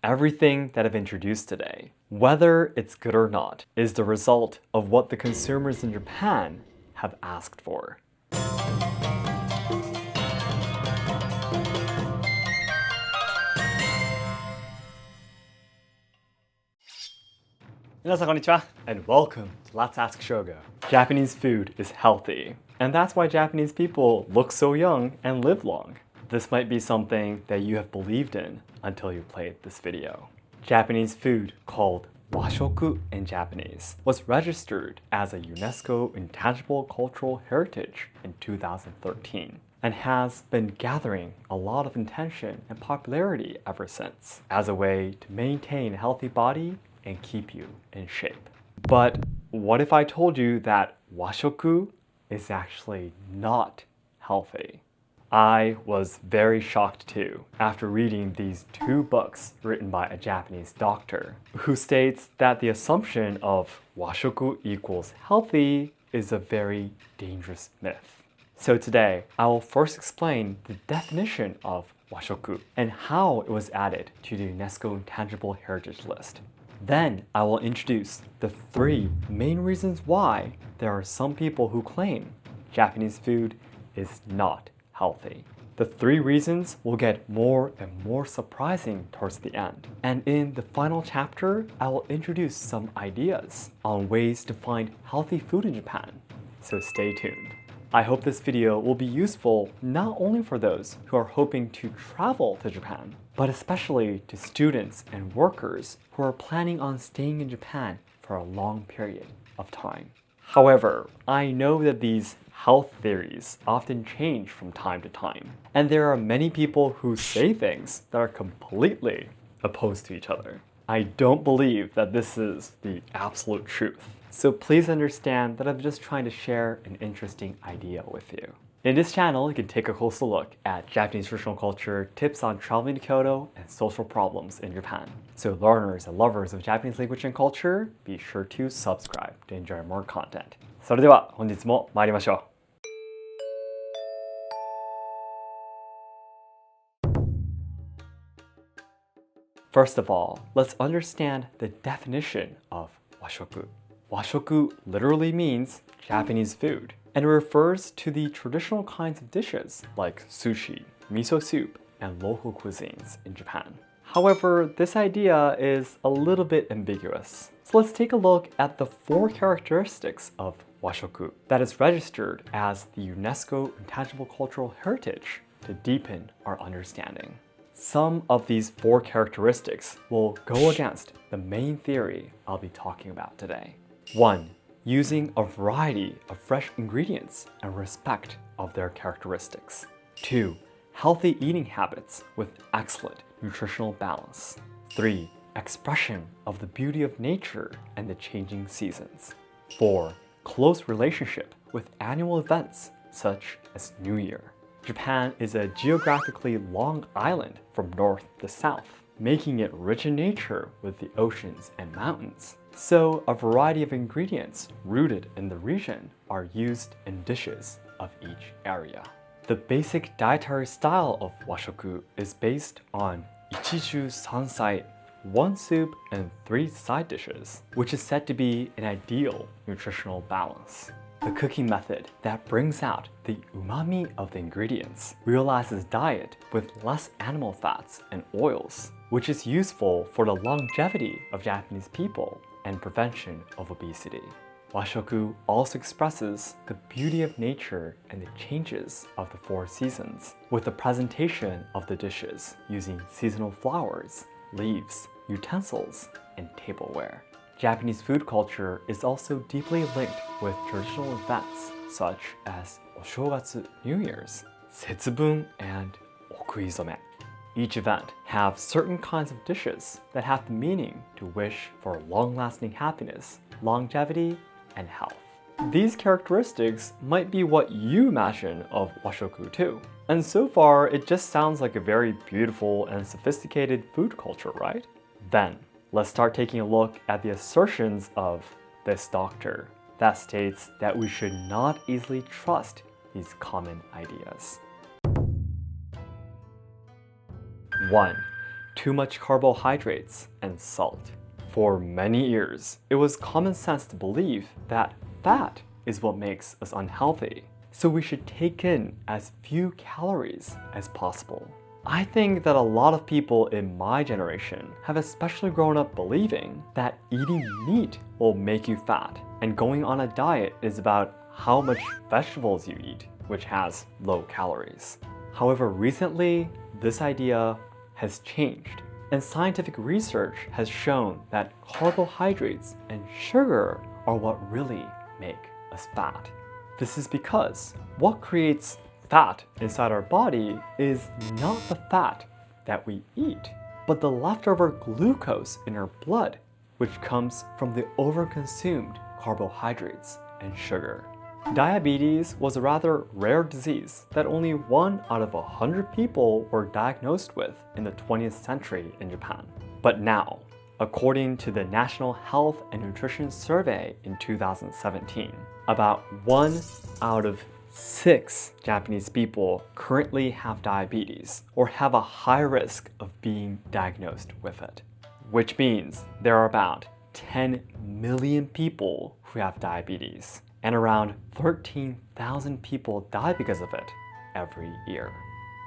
Everything that I've introduced today, whether it's good or not, is the result of what the consumers in Japan have asked for. 皆さんこんにちは and welcome to Let's Ask Shogo. Japanese food is healthy, and that's why Japanese people look so young and live long. This might be something that you have believed in until you played this video. Japanese food, called washoku in Japanese, was registered as a UNESCO Intangible Cultural Heritage in 2013 and has been gathering a lot of attention and popularity ever since as a way to maintain a healthy body and keep you in shape. But what if I told you that washoku is actually not healthy? I was very shocked too after reading these two books written by a Japanese doctor who states that the assumption of washoku equals healthy is a very dangerous myth. So today, I will first explain the definition of washoku and how it was added to the UNESCO Intangible Heritage List. Then I will introduce the three main reasons why there are some people who claim Japanese food is not healthy. The three reasons will get more and more surprising towards the end. And in the final chapter, I will introduce some ideas on ways to find healthy food in Japan. So stay tuned. I hope this video will be useful not only for those who are hoping to travel to Japan, but especially to students and workers who are planning on staying in Japan for a long period of time. However, I know that these health theories often change from time to time, and there are many people who say things that are completely opposed to each other. I don't believe that this is the absolute truth. So please understand that I'm just trying to share an interesting idea with you. In this channel, you can take a closer look at Japanese traditional culture, tips on traveling to Kyoto, and social problems in Japan. So learners and lovers of Japanese language and culture, be sure to subscribe to enjoy more content. それでは本日も参りましょう。First of all, let's understand the definition of washoku. Washoku literally means Japanese food, and it refers to the traditional kinds of dishes like sushi, miso soup, and local cuisines in Japan. However, this idea is a little bit ambiguous. So let's take a look at the four characteristics of washoku that is registered as the UNESCO Intangible Cultural Heritage to deepen our understanding. Some of these four characteristics will go against the main theory I'll be talking about today. 1. Using a variety of fresh ingredients and respect of their characteristics. 2. Healthy eating habits with excellent nutritional balance. 3. Expression of the beauty of nature and the changing seasons. 4. Close relationship with annual events such as New Year. Japan is a geographically long island from north to south, making it rich in nature with the oceans and mountains. So a variety of ingredients rooted in the region are used in dishes of each area. The basic dietary style of washoku is based on ichiju sansai, 1 soup and 3 side dishes, which is said to be an ideal nutritional balance. The cooking method that brings out the umami of the ingredients realizes diet with less animal fats and oils, which is useful for the longevity of Japanese people and prevention of obesity. Washoku also expresses the beauty of nature and the changes of the 4 seasons, with the presentation of the dishes using seasonal flowers, leaves, utensils, and tableware. Japanese food culture is also deeply linked with traditional events such as Oshogatsu, New Year's, Setsubun, and Okuizome. Each event have certain kinds of dishes that have the meaning to wish for long-lasting happiness, longevity, and health. These characteristics might be what you imagine of washoku too. And so far, it just sounds like a very beautiful and sophisticated food culture, right? Then, let's start taking a look at the assertions of this doctor that states that we should not easily trust these common ideas. 1. too much carbohydrates and salt. For many years, it was common sense to believe that fat is what makes us unhealthy, so we should take in as few calories as possible. I think that a lot of people in my generation have especially grown up believing that eating meat will make you fat, and going on a diet is about how much vegetables you eat, which has low calories. However, recently, this idea has changed, and scientific research has shown that carbohydrates and sugar are what really make us fat. This is because what creates fat inside our body is not the fat that we eat, but the leftover glucose in our blood, which comes from the overconsumed carbohydrates and sugar. Diabetes was a rather rare disease that only 1 out of 100 people were diagnosed with in the 20th century in Japan. But now, according to the National Health and Nutrition Survey in 2017, about 1 out of 6 Japanese people currently have diabetes or have a high risk of being diagnosed with it, which means there are about 10 million people who have diabetes, and around 13,000 people die because of it every year.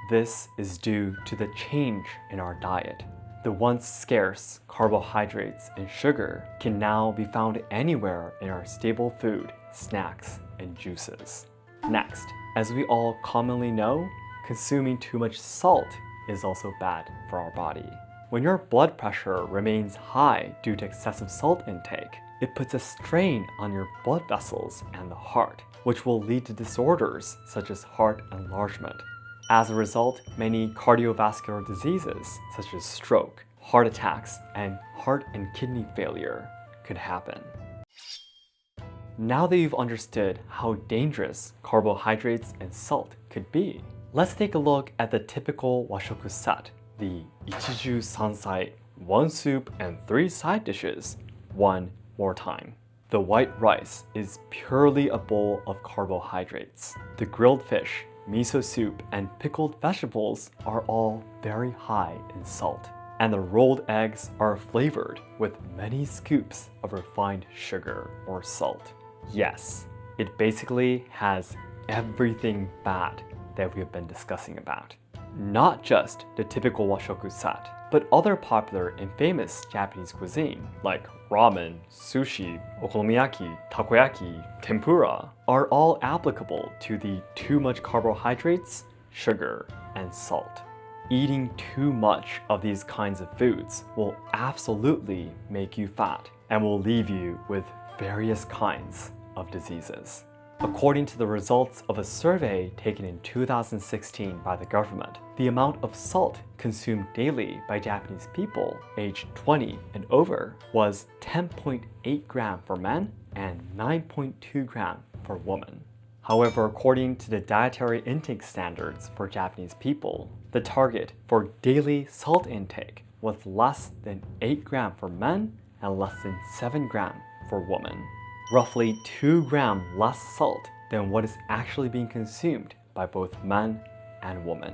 This is due to the change in our diet. The once scarce carbohydrates and sugar can now be found anywhere in our staple food, snacks, and juices. Next, as we all commonly know, consuming too much salt is also bad for our body. When your blood pressure remains high due to excessive salt intake, it puts a strain on your blood vessels and the heart, which will lead to disorders such as heart enlargement. As a result, many cardiovascular diseases such as stroke, heart attacks, and heart and kidney failure could happen. Now that you've understood how dangerous carbohydrates and salt could be, let's take a look at the typical washoku set, the ichiju sansai, 1 soup and 3 side dishes, one more time. The white rice is purely a bowl of carbohydrates. The grilled fish, miso soup, and pickled vegetables are all very high in salt. And the rolled eggs are flavored with many scoops of refined sugar or salt. Yes, it basically has everything bad that we have been discussing about. Not just the typical washoku set, but other popular and famous Japanese cuisine like ramen, sushi, okonomiyaki, takoyaki, tempura are all applicable to the too much carbohydrates, sugar, and salt. Eating too much of these kinds of foods will absolutely make you fat and will leave you with various kinds of diseases. According to the results of a survey taken in 2016 by the government, the amount of salt consumed daily by Japanese people aged 20 and over was 10.8 gram for men and 9.2 gram for women. However, according to the dietary intake standards for Japanese people, the target for daily salt intake was less than 8 gram for men and less than 7 gram for women. Roughly 2 grams less salt than what is actually being consumed by both men and women.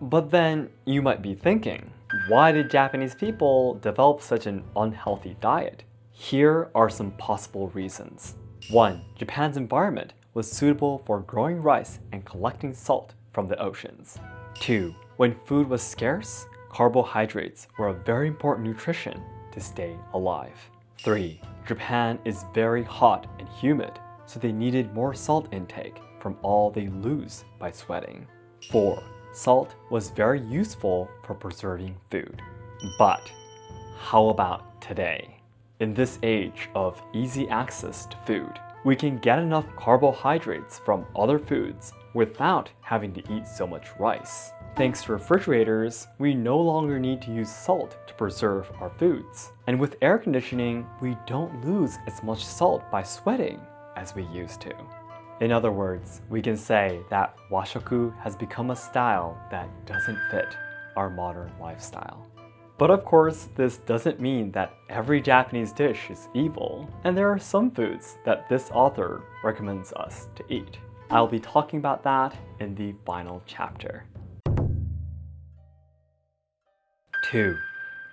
But then you might be thinking, why did Japanese people develop such an unhealthy diet? Here are some possible reasons. 1. Japan's environment was suitable for growing rice and collecting salt from the oceans. 2. When food was scarce, carbohydrates were a very important nutrition to stay alive. 3. Japan is very hot and humid, so they needed more salt intake from all they lose by sweating. 4. Salt was very useful for preserving food. But how about today? In this age of easy access to food, we can get enough carbohydrates from other foods without having to eat so much rice. Thanks to refrigerators, we no longer need to use salt to preserve our foods. And with air conditioning, we don't lose as much salt by sweating as we used to. In other words, we can say that washoku has become a style that doesn't fit our modern lifestyle. But of course, this doesn't mean that every Japanese dish is evil, and there are some foods that this author recommends us to eat. I'll be talking about that in the final chapter. 2.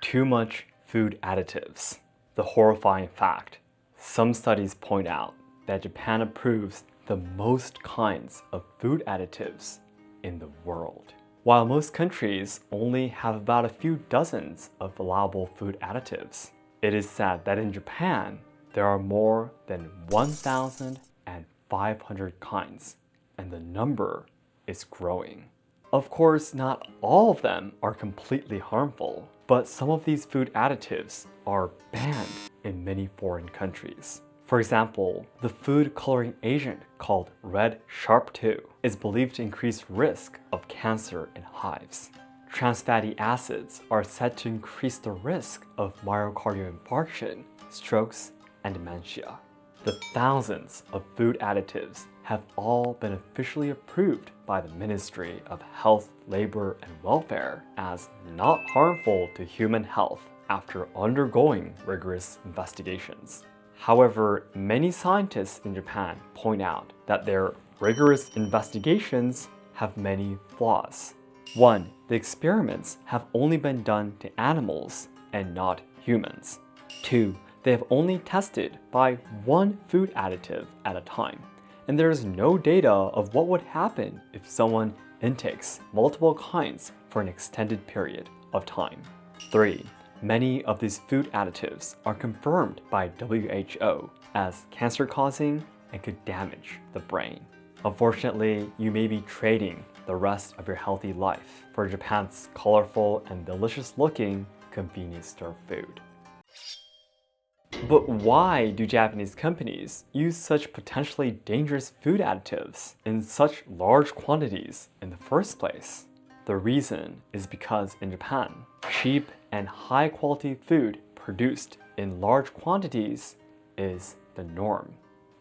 Too much food additives. The horrifying fact. Some studies point out that Japan approves the most kinds of food additives in the world. While most countries only have about a few dozens of allowable food additives, it is said that in Japan, there are more than 1,500 kinds, and the number is growing. Of course, not all of them are completely harmful, but some of these food additives are banned in many foreign countries. For example, the food coloring agent called red sharp-2 is believed to increase risk of cancer in hives. Trans fatty acids are said to increase the risk of myocardial infarction, strokes, and dementia. The thousands of food additives have all been officially approved by the Ministry of Health, Labor, and Welfare as not harmful to human health after undergoing rigorous investigations. However, many scientists in Japan point out that their rigorous investigations have many flaws. 1. The experiments have only been done to animals and not humans. 2. They have only tested by one food additive at a time, and there is no data of what would happen if someone intakes multiple kinds for an extended period of time. 3. Many of these food additives are confirmed by WHO as cancer-causing and could damage the brain. Unfortunately, you may be trading the rest of your healthy life for Japan's colorful and delicious-looking convenience store food. But why do Japanese companies use such potentially dangerous food additives in such large quantities in the first place? The reason is because in Japan, cheap and high-quality food produced in large quantities is the norm.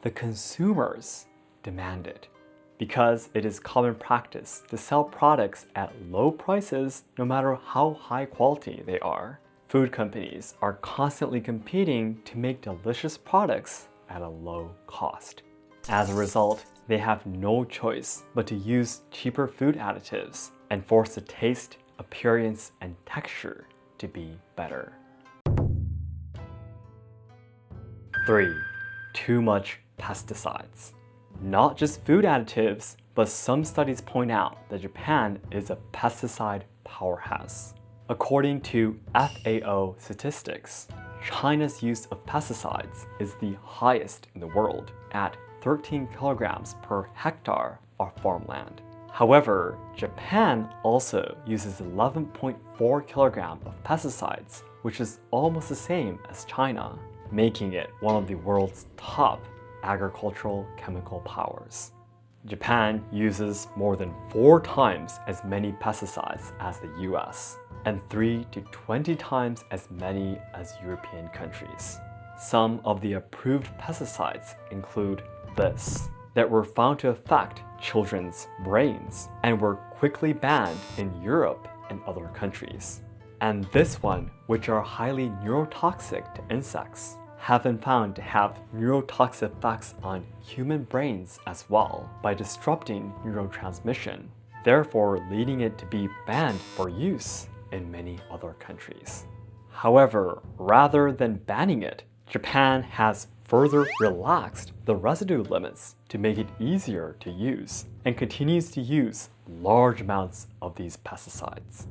The consumers demand it because it is common practice to sell products at low prices no matter how high quality they are. Food companies are constantly competing to make delicious products at a low cost. As a result, they have no choice but to use cheaper food additives and force the taste, appearance, and texture to be better. 3. Too much pesticides. Not just food additives, but some studies point out that Japan is a pesticide powerhouse. According to FAO statistics, China's use of pesticides is the highest in the world at 13 kilograms per hectare of farmland. However, Japan also uses 11.4 kilograms of pesticides, which is almost the same as China, making it one of the world's top agricultural chemical powers. Japan uses more than 4 times as many pesticides as the US, and 3 to 20 times as many as European countries. Some of the approved pesticides include this, that were found to affect children's brains and were quickly banned in Europe and other countries. And this one, which are highly neurotoxic to insects, have been found to have neurotoxic effects on human brains as well by disrupting neurotransmission, therefore leading it to be banned for use in many other countries. However, rather than banning it, Japan has further relaxed the residue limits to make it easier to use and continues to use large amounts of these pesticides.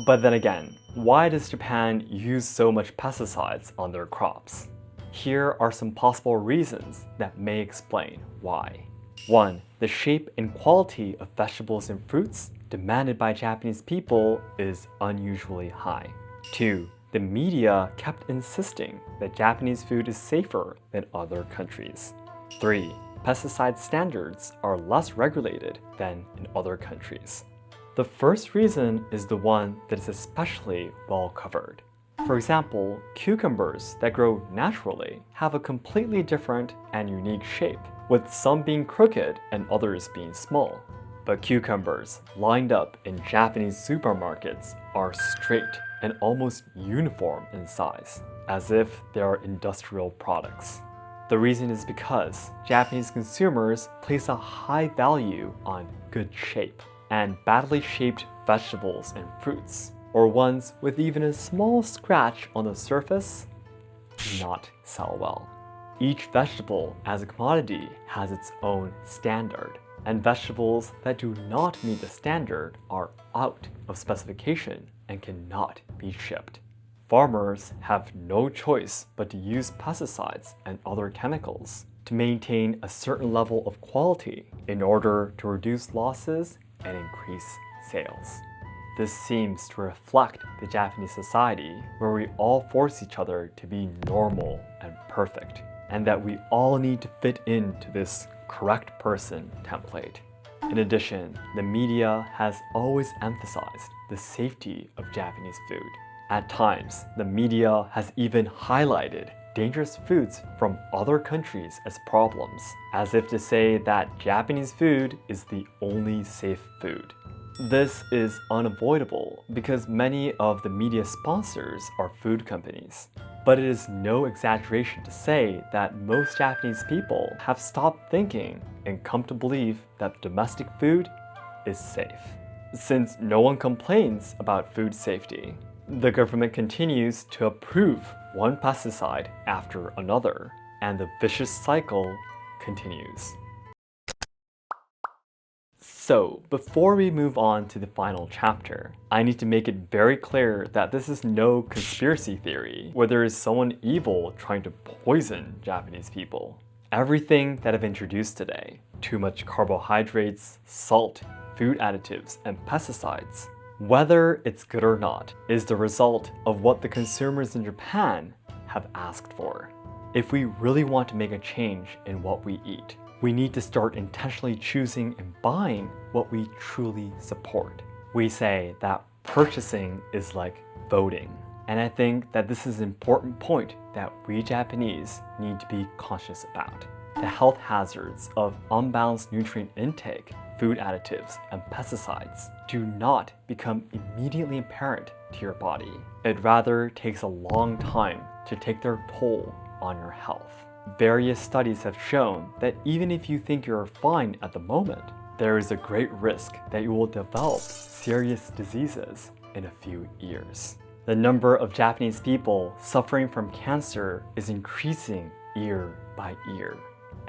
But then again, why does Japan use so much pesticides on their crops? Here are some possible reasons that may explain why. 1. The shape and quality of vegetables and fruits demanded by Japanese people is unusually high. 2. The media kept insisting that Japanese food is safer than other countries. 3. Pesticide standards are less regulated than in other countries. The first reason is the one that is especially well covered. For example, cucumbers that grow naturally have a completely different and unique shape, with some being crooked and others being small. But cucumbers lined up in Japanese supermarkets are straight and almost uniform in size, as if they are industrial products. The reason is because Japanese consumers place a high value on good shape, and badly shaped vegetables and fruits or ones with even a small scratch on the surface do not sell well. Each vegetable as a commodity has its own standard, and vegetables that do not meet the standard are out of specification and cannot be shipped. Farmers have no choice but to use pesticides and other chemicals to maintain a certain level of quality in order to reduce losses and increase sales. This seems to reflect the Japanese society where we all force each other to be normal and perfect, and that we all need to fit into this correct person template. In addition, the media has always emphasized the safety of Japanese food. At times, the media has even highlighted dangerous foods from other countries as problems, as if to say that Japanese food is the only safe food. This is unavoidable because many of the media sponsors are food companies. But it is no exaggeration to say that most Japanese people have stopped thinking and come to believe that domestic food is safe. Since no one complains about food safety, the government continues to approve one pesticide after another, and the vicious cycle continues. So, before we move on to the final chapter, I need to make it very clear that this is no conspiracy theory where there is someone evil trying to poison Japanese people. Everything that I've introduced today, too much carbohydrates, salt, food additives, and pesticides, whether it's good or not, is the result of what the consumers in Japan have asked for. If we really want to make a change in what we eat, we need to start intentionally choosing and buying what we truly support. We say that purchasing is like voting. And I think that this is an important point that we Japanese need to be conscious about. The health hazards of unbalanced nutrient intake, food additives, and pesticides do not become immediately apparent to your body. It rather takes a long time to take their toll on your health. Various studies have shown that even if you think you're fine at the moment, there is a great risk that you will develop serious diseases in a few years. The number of Japanese people suffering from cancer is increasing year by year.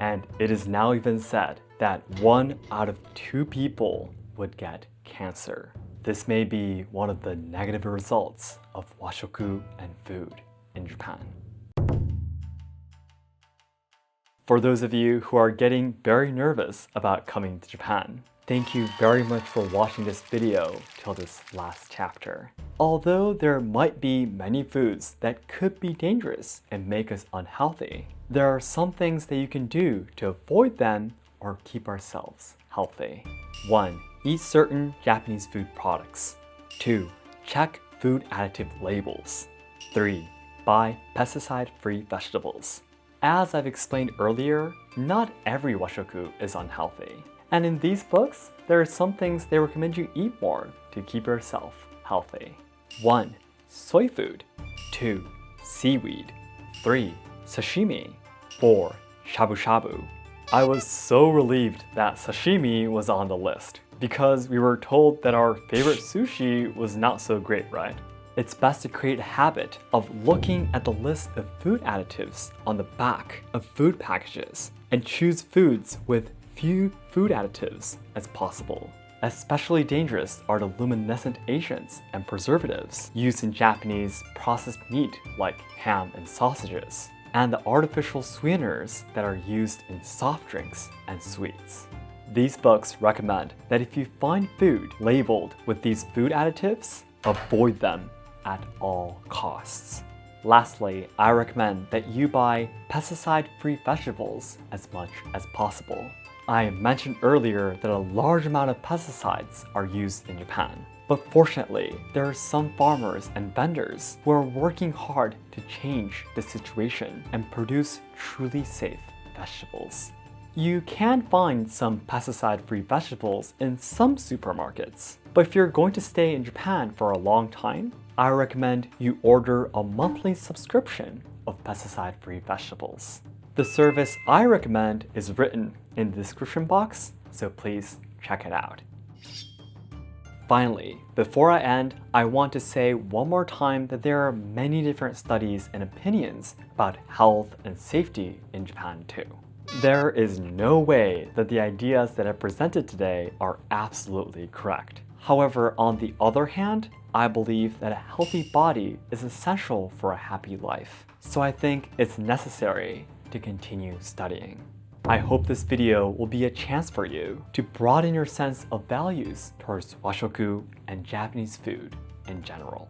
And it is now even said that 1 out of 2 people would get cancer. This may be one of the negative results of washoku and food in Japan. For those of you who are getting very nervous about coming to Japan, thank you very much for watching this video till this last chapter. Although there might be many foods that could be dangerous and make us unhealthy, there are some things that you can do to avoid them or keep ourselves healthy. 1. Eat certain Japanese food products. 2. Check food additive labels. 3. Buy pesticide-free vegetables. As I've explained earlier, not every washoku is unhealthy. And in these books, there are some things they recommend you eat more to keep yourself healthy. 1. Soy food. 2. Seaweed. 3. Sashimi. 4. Shabu shabu. I was so relieved that sashimi was on the list because we were told that our favorite sushi was not so great, right? It's best to create a habit of looking at the list of food additives on the back of food packages and choose foods with few food additives as possible. Especially dangerous are the luminescent agents and preservatives used in Japanese processed meat like ham and sausages, and the artificial sweeteners that are used in soft drinks and sweets. These books recommend that if you find food labeled with these food additives, avoid them at all costs. Lastly, I recommend that you buy pesticide-free vegetables as much as possible. I mentioned earlier that a large amount of pesticides are used in Japan, but fortunately, there are some farmers and vendors who are working hard to change the situation and produce truly safe vegetables. You can find some pesticide-free vegetables in some supermarkets, but if you're going to stay in Japan for a long time, I recommend you order a monthly subscription of pesticide-free vegetables. The service I recommend is written in the description box, so please check it out. Finally, before I end, I want to say one more time that there are many different studies and opinions about health and safety in Japan too. There is no way that the ideas that I presented today are absolutely correct. However, on the other hand, I believe that a healthy body is essential for a happy life. So I think it's necessary to continue studying. I hope this video will be a chance for you to broaden your sense of values towards washoku and Japanese food in general.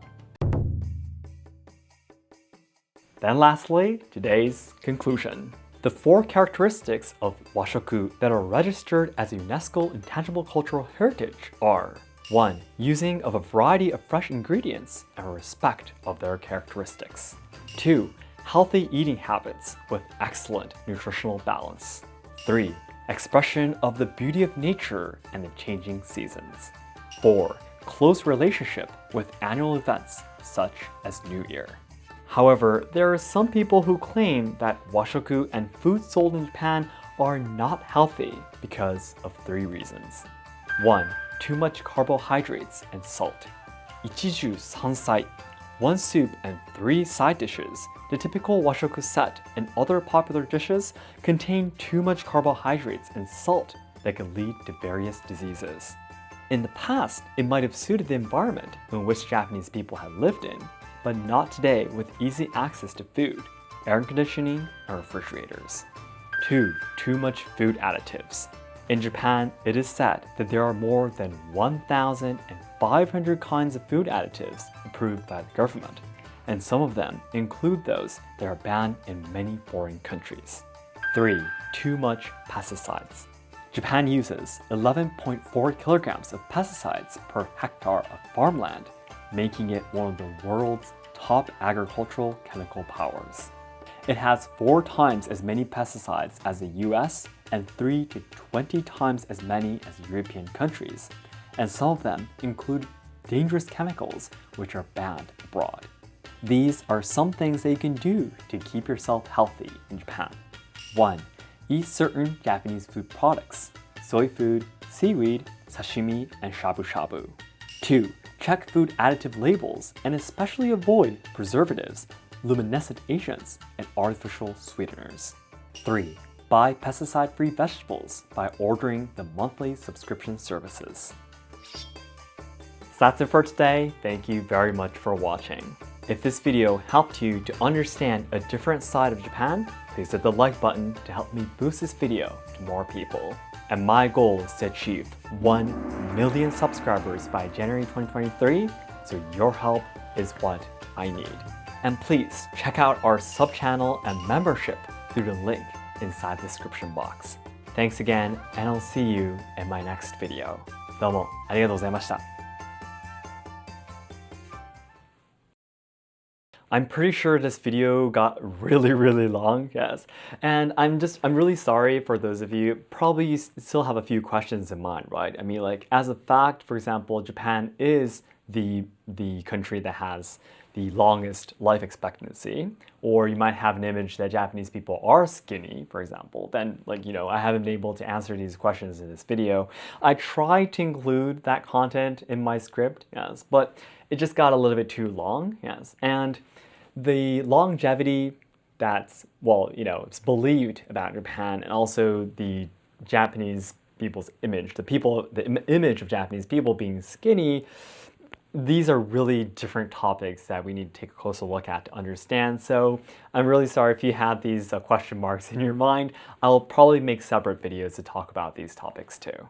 Then lastly, today's conclusion. The 4 characteristics of washoku that are registered as UNESCO Intangible Cultural Heritage are 1. Using of a variety of fresh ingredients and respect of their characteristics. 2. Healthy eating habits with excellent nutritional balance. 3. Expression of the beauty of nature and the changing seasons. 4. Close relationship with annual events such as New Year. However, there are some people who claim that washoku and food sold in Japan are not healthy because of 3 reasons. 1. Too much carbohydrates and salt. Ichiju sansai. 1 soup and 3 side dishes. The typical washoku set and other popular dishes contain too much carbohydrates and salt that can lead to various diseases. In the past, it might have suited the environment in which Japanese people had lived in, but not today with easy access to food, air conditioning, and refrigerators. 2. Too much food additives. In Japan, it is said that there are more than 1,500 kinds of food additives approved by the government, and some of them include those that are banned in many foreign countries. 3. Too much pesticides. Japan uses 11.4 kilograms of pesticides per hectare of farmland, making it one of the world's top agricultural chemical powers. It has 4 times as many pesticides as the US and 3 to 20 times as many as European countries, and some of them include dangerous chemicals which are banned abroad. These are some things that you can do to keep yourself healthy in Japan. 1. Eat certain Japanese food products: soy food, seaweed, sashimi, and shabu-shabu. 2. Check food additive labels and especially avoid preservatives, luminescent agents, and artificial sweeteners. 3. Buy pesticide-free vegetables by ordering the monthly subscription services. So that's it for today. Thank you very much for watching. If this video helped you to understand a different side of Japan, please hit the like button to help me boost this video to more people. And my goal is to achieve 1 million subscribers by January 2023, so your help is what I need. And please check out our sub-channel and membership through the link inside the description box. Thanks again, and I'll see you in my next video. どうもありがとうございました。I'm pretty sure this video got really long, yes. And I'm really sorry for those of you, probably you still have a few questions in mind, right? I mean, like, as a fact, for example, Japan is the country that has the longest life expectancy, or you might have an image that Japanese people are skinny, for example, then, like, you know, I haven't been able to answer these questions in this video. I tried to include that content in my script, yes, but it just got a little bit too long, yes. And the longevity that's, well, you know, it's believed about Japan, and also the Japanese people's image, the image of Japanese people being skinny, these are really different topics that we need to take a closer look at to understand. So I'm really sorry if you had these question marks in your mind. I'll probably make separate videos to talk about these topics too.